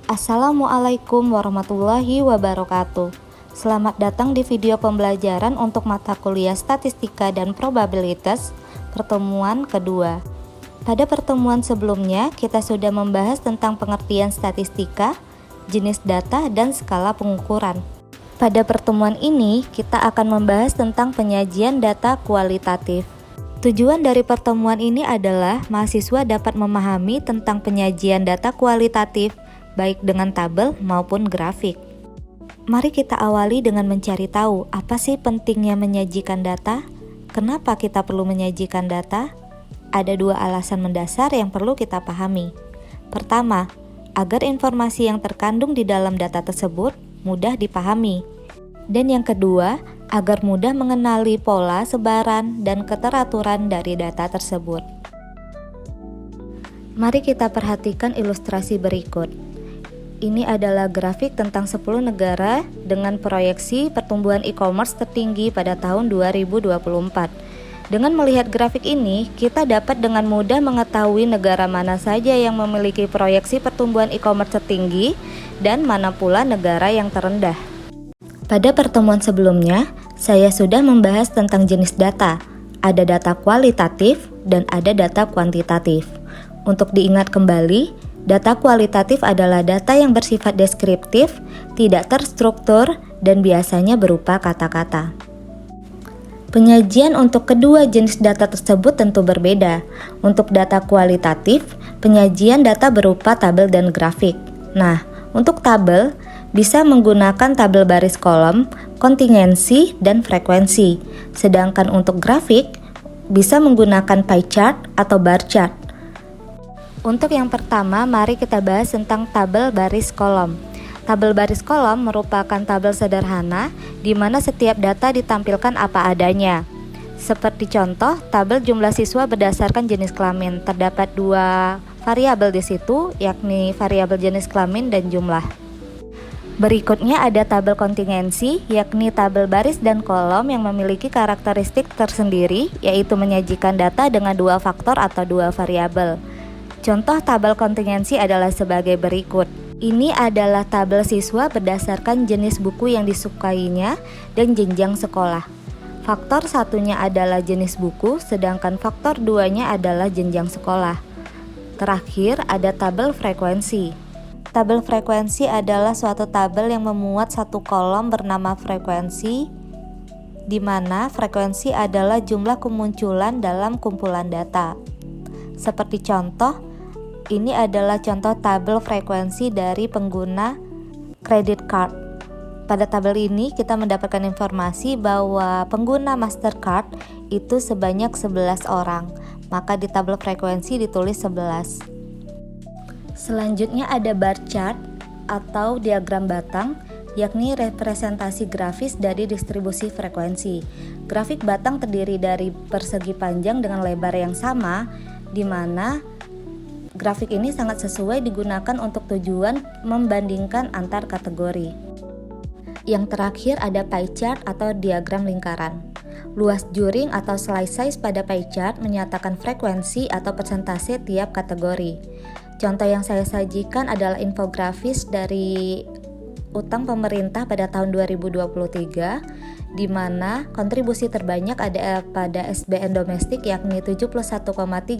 Assalamualaikum warahmatullahi wabarakatuh. Selamat datang di video pembelajaran untuk mata kuliah Statistika dan Probabilitas, pertemuan kedua. Pada pertemuan sebelumnya, kita sudah membahas tentang pengertian statistika, jenis data, dan skala pengukuran. Pada pertemuan ini, kita akan membahas tentang penyajian data kualitatif. Tujuan dari pertemuan ini adalah mahasiswa dapat memahami tentang penyajian data kualitatif, baik dengan tabel maupun grafik. Mari kita awali dengan mencari tahu apa sih pentingnya menyajikan data, kenapa kita perlu menyajikan data. Ada dua alasan mendasar yang perlu kita pahami. Pertama, agar informasi yang terkandung di dalam data tersebut mudah dipahami. Dan yang kedua, agar mudah mengenali pola sebaran dan keteraturan dari data tersebut. Mari kita perhatikan ilustrasi berikut. Ini adalah grafik tentang 10 negara dengan proyeksi pertumbuhan e-commerce tertinggi pada tahun 2024. Dengan melihat grafik ini, kita dapat dengan mudah mengetahui negara mana saja yang memiliki proyeksi pertumbuhan e-commerce tertinggi dan mana pula negara yang terendah. Pada pertemuan sebelumnya, saya sudah membahas tentang jenis data. Ada data kualitatif dan ada data kuantitatif. Untuk diingat kembali, data kualitatif adalah data yang bersifat deskriptif, tidak terstruktur, dan biasanya berupa kata-kata. Penyajian untuk kedua jenis data tersebut tentu berbeda. Untuk data kualitatif, penyajian data berupa tabel dan grafik. Nah, untuk tabel, bisa menggunakan tabel baris kolom, kontingensi, dan frekuensi. Sedangkan untuk grafik, bisa menggunakan pie chart atau bar chart. Untuk yang pertama, mari kita bahas tentang tabel baris kolom. Tabel baris kolom merupakan tabel sederhana di mana setiap data ditampilkan apa adanya. Seperti contoh, tabel jumlah siswa berdasarkan jenis kelamin. Terdapat dua variabel di situ, yakni variabel jenis kelamin dan jumlah. Berikutnya ada tabel kontingensi, yakni tabel baris dan kolom yang memiliki karakteristik tersendiri, yaitu menyajikan data dengan dua faktor atau dua variabel. Contoh tabel kontingensi adalah sebagai berikut. Ini adalah tabel siswa berdasarkan jenis buku yang disukainya dan jenjang sekolah. Faktor satunya adalah jenis buku, sedangkan faktor duanya adalah jenjang sekolah. Terakhir ada tabel frekuensi. Tabel frekuensi adalah suatu tabel yang memuat satu kolom bernama frekuensi, di mana frekuensi adalah jumlah kemunculan dalam kumpulan data. Seperti contoh, ini adalah contoh tabel frekuensi dari pengguna credit card. Pada tabel ini kita mendapatkan informasi bahwa pengguna Mastercard itu sebanyak 11 orang, maka di tabel frekuensi ditulis 11. Selanjutnya ada bar chart atau diagram batang, yakni representasi grafis dari distribusi frekuensi. Grafik batang terdiri dari persegi panjang dengan lebar yang sama, di mana grafik ini sangat sesuai digunakan untuk tujuan membandingkan antar kategori. Yang terakhir ada pie chart atau diagram lingkaran. Luas juring atau slice size pada pie chart menyatakan frekuensi atau persentase tiap kategori. Contoh yang saya sajikan adalah infografis dari utang pemerintah pada tahun 2023, di mana kontribusi terbanyak ada pada SBN domestik yakni 71,31%,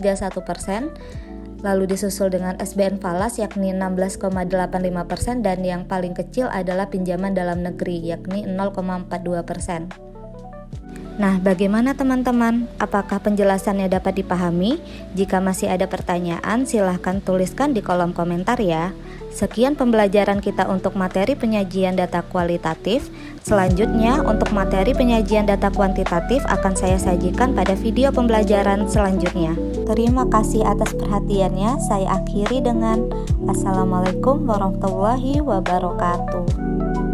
lalu disusul dengan SBN falas yakni 16,85% dan yang paling kecil adalah pinjaman dalam negeri yakni 0,42%. Nah, bagaimana teman-teman? Apakah penjelasannya dapat dipahami? Jika masih ada pertanyaan, silahkan tuliskan di kolom komentar ya. Sekian pembelajaran kita untuk materi penyajian data kualitatif. Selanjutnya, untuk materi penyajian data kuantitatif akan saya sajikan pada video pembelajaran selanjutnya. Terima kasih atas perhatiannya. Saya akhiri dengan Assalamualaikum warahmatullahi wabarakatuh.